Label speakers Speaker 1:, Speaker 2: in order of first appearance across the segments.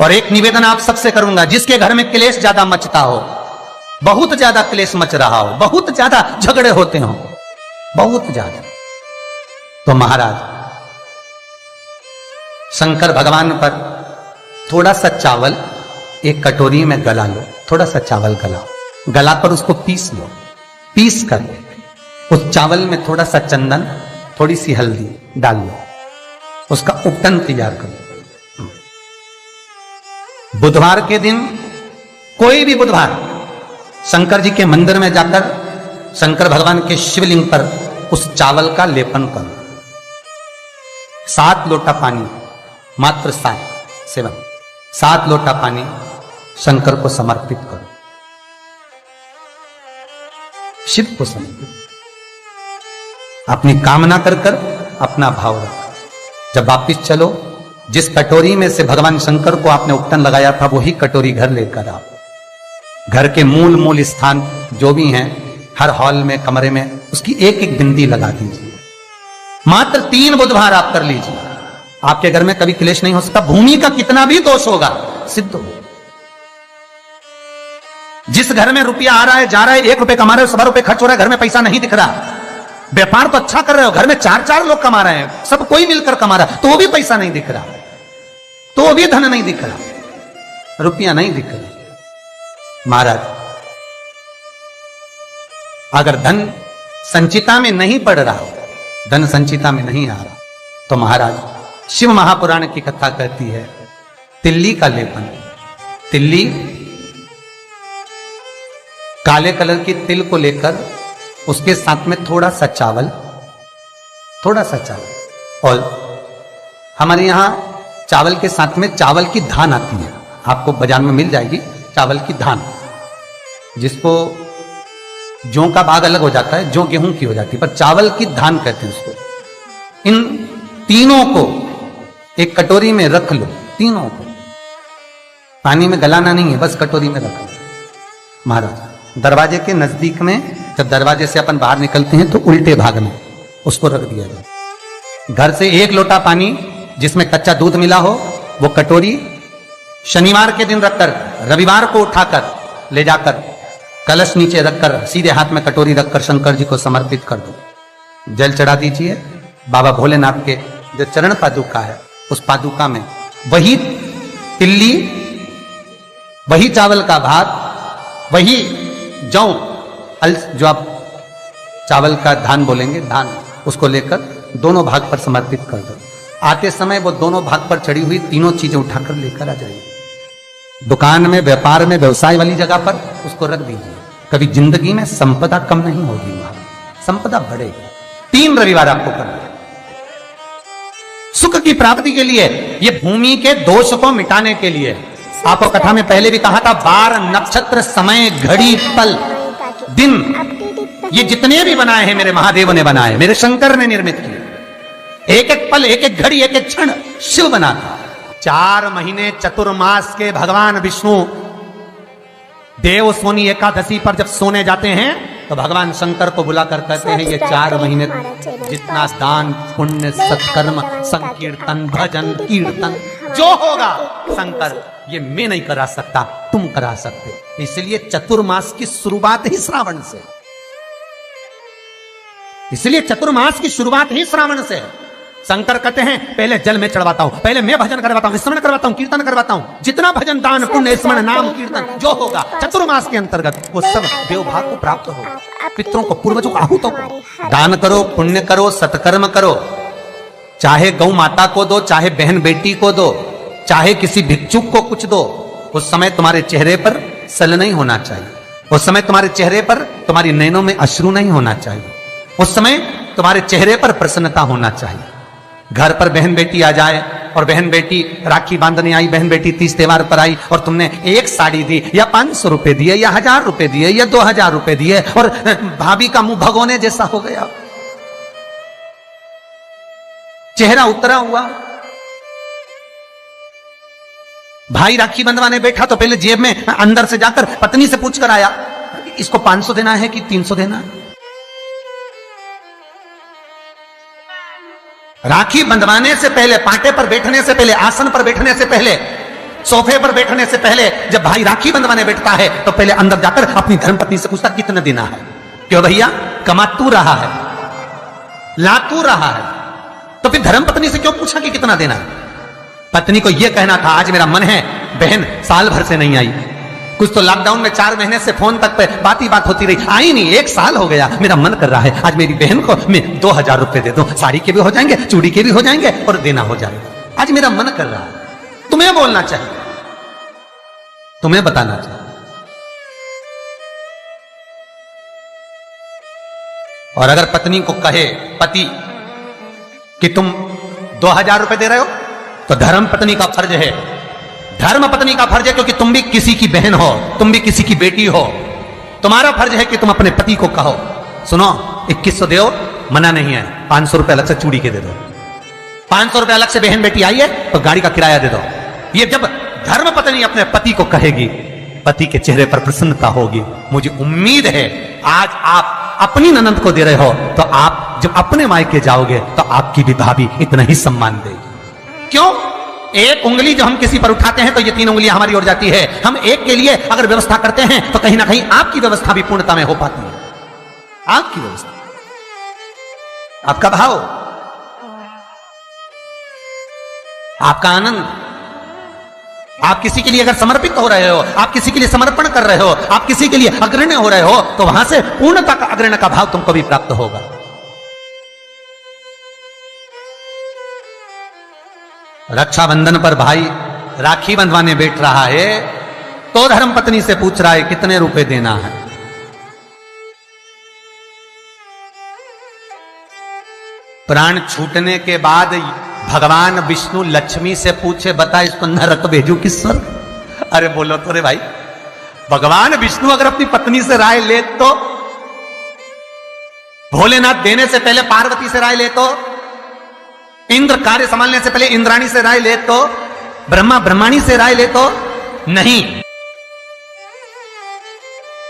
Speaker 1: और एक निवेदन आप सबसे करूंगा, जिसके घर में क्लेश ज्यादा मचता हो, बहुत ज्यादा क्लेश मच रहा हो, बहुत ज्यादा झगड़े होते हो, बहुत ज्यादा, तो महाराज शंकर भगवान पर थोड़ा सा चावल एक कटोरी में गला लो, थोड़ा सा चावल गलाओ, गलाकर उसको पीस लो, पीस कर उस चावल में थोड़ा सा चंदन, थोड़ी सी हल्दी डाल लो, उसका उपटन तैयार करो। बुधवार के दिन, कोई भी बुधवार, शंकर जी के मंदिर में जाकर शंकर भगवान के शिवलिंग पर उस चावल का लेपन करो। 7 लोटा पानी, मात्र 7 लोटा पानी शंकर को समर्पित करो, शिव को समर्पित। अपनी कामना कर कर अपना भाव रखो। जब वापिस चलो, जिस कटोरी में से भगवान शंकर को आपने उपटन लगाया था, वही कटोरी घर लेकर आओ। घर के मूल स्थान जो भी हैं, हर हॉल में, कमरे में उसकी एक एक बिंदी लगा दीजिए। मात्र 3 बुधवार आप कर लीजिए, आपके घर में कभी क्लेश नहीं हो सकता। भूमि का कितना भी दोष होगा, सिद्ध हो। जिस घर में रुपया आ रहा है, जा रहा है, 1 रुपए कमा रहे हो, 100 रुपए खर्च हो रहा है, घर में पैसा नहीं दिख रहा। व्यापार तो अच्छा कर रहे हो, घर में 4 लोग कमा रहे हैं, सब कोई मिलकर कमा रहा है, तो भी पैसा नहीं दिख रहा, तो भी धन नहीं दिख रहा, रुपया नहीं दिख रहा। महाराज, अगर धन संचिता में नहीं पड़ रहा हो, धन संचिता में नहीं आ रहा, तो महाराज शिव महापुराण की कथा कहती है, तिल्ली का लेपन, तिल्ली काले कलर की तिल को लेकर उसके साथ में थोड़ा सा चावल, और हमारे यहां चावल के साथ में चावल की धान आती है, आपको बाजार में मिल जाएगी चावल की धान, जिसको जौ का भाग अलग हो जाता है, जौ गेहूं की हो जाती है, पर चावल की धान कहते हैं उसको। इन तीनों को एक कटोरी में रख लो, तीनों को पानी में गलाना नहीं है, बस कटोरी में रख लो। महाराज, दरवाजे के नजदीक में, जब दरवाजे से अपन बाहर निकलते हैं तो उल्टे भाग में उसको रख दिया जाए। घर से 1 लोटा पानी जिसमें कच्चा दूध मिला हो, वो कटोरी शनिवार के दिन रखकर, रविवार को उठाकर ले जाकर कलश नीचे रखकर, सीधे हाथ में कटोरी रखकर शंकर जी को समर्पित कर दो। जल चढ़ा दीजिए। बाबा भोलेनाथ के जो चरण पादुका है, उस पादुका में वही तिल्ली, वही चावल का भात, वही जौ, जो आप चावल का धान बोलेंगे, धान, उसको लेकर दोनों भाग पर समर्पित कर दो। आते समय वो दोनों भाग पर चढ़ी हुई तीनों चीजें उठाकर लेकर आ जाइए। दुकान में, व्यापार में, व्यवसाय वाली जगह पर उसको रख दीजिए। कभी जिंदगी में संपदा कम नहीं होगी, संपदा बढ़ेगी। 3 रविवार आपको करना है सुख की प्राप्ति के लिए, ये भूमि के दोष को मिटाने के लिए। आपको कथा में पहले भी कहा था, 12 नक्षत्र, समय, घड़ी, पल, दिन, ये जितने भी बनाए हैं मेरे महादेव ने बनाए, मेरे शंकर ने निर्मित किए। एक एक पल, एक एक घड़ी, एक एक क्षण शिव बना था। 4 महीने चतुर्मास के भगवान विष्णु देव सोनी एकादशी पर जब सोने जाते हैं, तो भगवान शंकर को बुलाकर कहते हैं, ये 4 महीने जितना दान, पुण्य, सत्कर्म, संकीर्तन, भजन, कीर्तन जो होगा शंकर, ये मैं नहीं करा सकता, तुम करा सकते। इसलिए चतुर्मास की शुरुआत ही श्रावण से, इसलिए चतुर्मास की शुरुआत ही श्रावण से। शंकर कहते हैं, पहले जल में चढ़वाता हूं, पहले मैं भजन करवाता हूं, स्मरण करवाता हूं, कीर्तन करवाता हूं, जितना भजन, दान, पुण्य, स्मरण, नाम, कीर्तन जो होगा चतुर्मास के अंतर्गत, वो सब देवभाग को प्राप्त होगा। पितरों को, पूर्वजों को, आहूतों को दान करो, पुण्य करो, सत्कर्म करो। चाहे गौ माता को दो, चाहे बहन बेटी को दो, चाहे किसी भिक्षुक को कुछ दो। उस समय तुम्हारे चेहरे पर सल नहीं होना चाहिए, उस समय तुम्हारे चेहरे पर, तुम्हारी नैनों में अश्रु नहीं होना चाहिए, उस समय तुम्हारे चेहरे पर प्रसन्नता होना चाहिए। घर पर बहन बेटी आ जाए और बहन बेटी राखी बांधने आई, बहन बेटी तीज त्योहार पर आई और तुमने एक साड़ी दी या 500 रुपए दिए या 1000 रुपए दिए या 2000 रुपए दिए और भाभी का मुंह भगोने जैसा हो गया, चेहरा उतरा हुआ। भाई राखी बंधवाने बैठा तो पहले जेब में अंदर से जाकर पत्नी से पूछकर आया, इसको 500 देना है कि 300 देना है। राखी बंधवाने से पहले, पांटे पर बैठने से पहले, आसन पर बैठने से पहले सोफे पर बैठने से पहले जब भाई राखी बंधवाने बैठता है तो पहले अंदर जाकर अपनी धर्मपत्नी से पूछता कितना देना है। क्यों भैया, कमा तू रहा है, ला तू रहा है, तो फिर धर्मपत्नी से क्यों पूछा कि कितना देना है? पत्नी को यह कहना था आज मेरा मन है, बहन साल भर से नहीं आई, कुछ तो लॉकडाउन में 4 महीने से फोन तक पे बात ही बात होती रही, आई नहीं, 1 साल हो गया, मेरा मन कर रहा है आज मेरी बहन को मैं 2000 रुपए दे दूं, साड़ी के भी हो जाएंगे, चूड़ी के भी हो जाएंगे और देना हो जाएगा, आज मेरा मन कर रहा है। तुम्हें बोलना चाहिए, तुम्हें बताना चाहिए। और अगर पत्नी को कहे पति कि तुम 2000 रुपए दे रहे हो तो धर्म पत्नी का फर्ज है, धर्म पत्नी का फर्ज है, क्योंकि तुम भी किसी की बहन हो, तुम भी किसी की बेटी हो, तुम्हारा फर्ज है कि तुम अपने पति को कहो सुनो 2100 दो, मना नहीं है, 500 रुपए अलग से चूड़ी के दे दो, 500 रुपए अलग से बहन बेटी आई है तो गाड़ी का किराया दे दो। ये जब धर्म पत्नी अपने पति को कहेगी, पति के चेहरे पर प्रसन्नता होगी। मुझे उम्मीद है आज आप अपनी ननद को दे रहे हो तो आप जब अपने मायके जाओगे तो आपकी भी भाभी इतना ही सम्मान देगी। क्यों? एक उंगली जो हम किसी पर उठाते हैं तो ये 3 उंगलियां हमारी ओर जाती है। हम एक के लिए अगर व्यवस्था करते हैं तो कहीं ना कहीं आपकी व्यवस्था भी पूर्णता में हो पाती है। आपकी व्यवस्था, आपका भाव, आपका आनंद, आप किसी के लिए अगर समर्पित हो रहे हो, आप किसी के लिए समर्पण कर रहे हो, आप किसी के लिए अग्रण्य हो रहे हो तो वहां से पूर्णता का अग्रण्य का भाव तुमको भी प्राप्त होगा। रक्षाबंधन पर भाई राखी बंधवाने बैठ रहा है तो धर्मपत्नी से पूछ रहा है कितने रुपए देना है। प्राण छूटने के बाद भगवान विष्णु लक्ष्मी से पूछे बता इसको नरक भेजू कि स्वर्ग? अरे बोलो तो रे भाई, भगवान विष्णु अगर अपनी पत्नी से राय ले तो, भोलेनाथ देने से पहले पार्वती से राय ले तो, इंद्र कार्य संभालने से पहले इंद्राणी से राय ले तो, ब्रह्मा ब्रह्माणी से राय ले तो नहीं,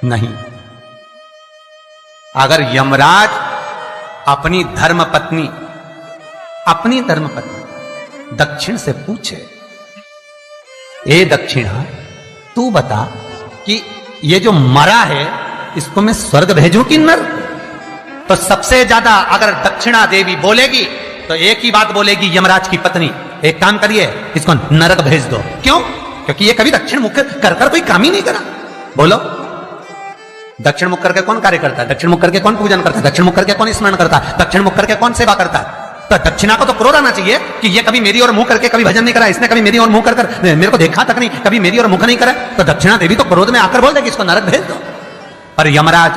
Speaker 1: नहीं। अगर यमराज अपनी धर्मपत्नी दक्षिण से पूछे, ए दक्षिणा तू बता कि ये जो मरा है इसको मैं स्वर्ग भेजूं कि नरक? तो सबसे ज्यादा अगर दक्षिणा देवी बोलेगी तो एक ही बात बोलेगी यमराज की पत्नी, एक काम करिए इसको नरक भेज दो। क्यों? क्योंकि ये कभी दक्षिण मुख कर कोई काम ही नहीं करा। बोलो, दक्षिण मुख करके कौन कार्य करता है? दक्षिण मुख करके कौन पूजन करता है? दक्षिण मुख करके कौन स्मरण करता है? दक्षिण मुख करके कौन सेवा करता है? तो दक्षिणा को तो क्रोध आना चाहिए कि ये कभी मेरी ओर मुंह करके कभी भजन नहीं करा, इसने कभी मेरी ओर मुंह कर मेरे को देखा तक नहीं, कभी मेरी ओर मुख नहीं करा। तो दक्षिणा देवी तो क्रोध में आकर बोल देगी इसको नरक भेज दो। पर यमराज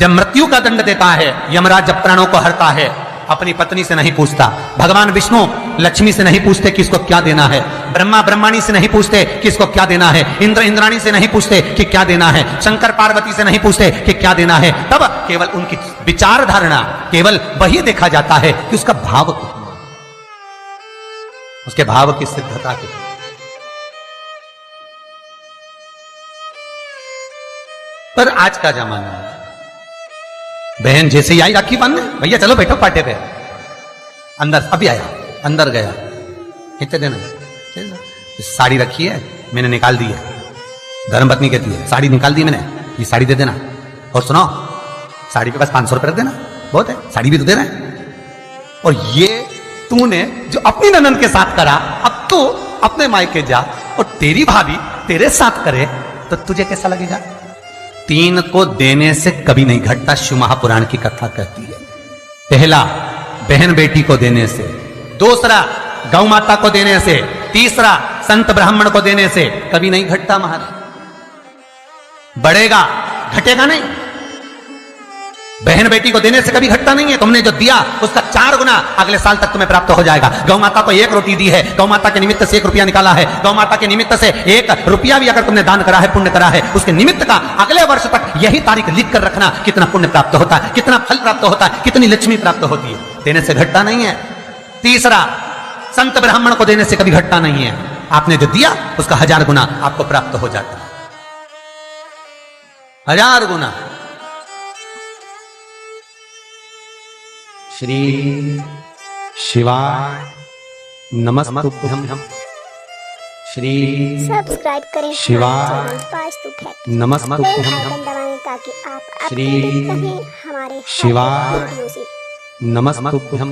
Speaker 1: जब मृत्यु का दंड देता है, यमराज जब प्राणों को हरता है, अपनी पत्नी से नहीं पूछता, भगवान विष्णु लक्ष्मी से नहीं पूछते कि इसको क्या देना है, ब्रह्मा ब्रह्माणी से नहीं पूछते कि इसको क्या देना है, इंद्र इंद्राणी से नहीं पूछते कि क्या देना है, शंकर पार्वती से नहीं पूछते कि क्या देना है। तब केवल उनकी विचार धारणा, केवल वही देखा जाता है कि उसका भाव कितना, उसके भाव की सिद्धता कितनी। पर आज का जमाना है, बहन जैसे ही आई राखी बांधने, भैया चलो बैठो पाटे पे, अंदर अभी आया, अंदर गया, कितने देना? साड़ी रखी है मैंने निकाल दी है, धर्मपत्नी कहती है साड़ी निकाल दी मैंने, ये साड़ी दे देना। और सुनो, साड़ी के पास 500 रुपए रख देना, बहुत है, साड़ी भी तो दे रहे हैं। और ये तूने जो अपनी ननद के साथ करा, अब तू अपने मायके जा और तेरी भाभी तेरे साथ करे तो तुझे कैसा लगेगा? 3 को देने से कभी नहीं घटता, शिव महापुराण की कथा कहती है। पहला बहन बेटी को देने से, दूसरा गौ माता को देने से, तीसरा संत ब्राह्मण को देने से कभी नहीं घटता महाराज। बढ़ेगा, घटेगा नहीं। बहन बेटी को देने से कभी घटता नहीं है। तुमने जो दिया उसका 4 गुना अगले साल तक तुम्हें प्राप्त हो जाएगा। गौ माता को 1 रोटी दी है, गौ माता के निमित्त से 1 रुपया निकाला है, गौ माता के निमित्त से 1 रुपया भी अगर तुमने दान करा है, पुण्य करा है, उसके निमित्त का अगले वर्ष तक यही तारीख लिख कर रखना, कितना पुण्य प्राप्त होता है, कितना फल प्राप्त होता है, कितनी लक्ष्मी प्राप्त होती है। देने से घटता नहीं है। तीसरा, संत ब्राह्मण को देने से कभी घटता नहीं है। आपने जो दिया उसका 1000 गुना आपको प्राप्त हो जाता है, 1000 गुना। श्री शिवाय नमस्तुभ्यं, श्री
Speaker 2: सब्सक्राइब करें
Speaker 1: शिवाय
Speaker 2: हमारे चैनल वास्तु फैक्ट।
Speaker 1: नमस्तुभ्यं
Speaker 2: बेल आइकन दबाएं ताकि आप
Speaker 1: श्री
Speaker 2: अपडेट रहें हमारे हर
Speaker 1: शिवाय
Speaker 2: वीडियो से।
Speaker 1: नमस्तुभ्यं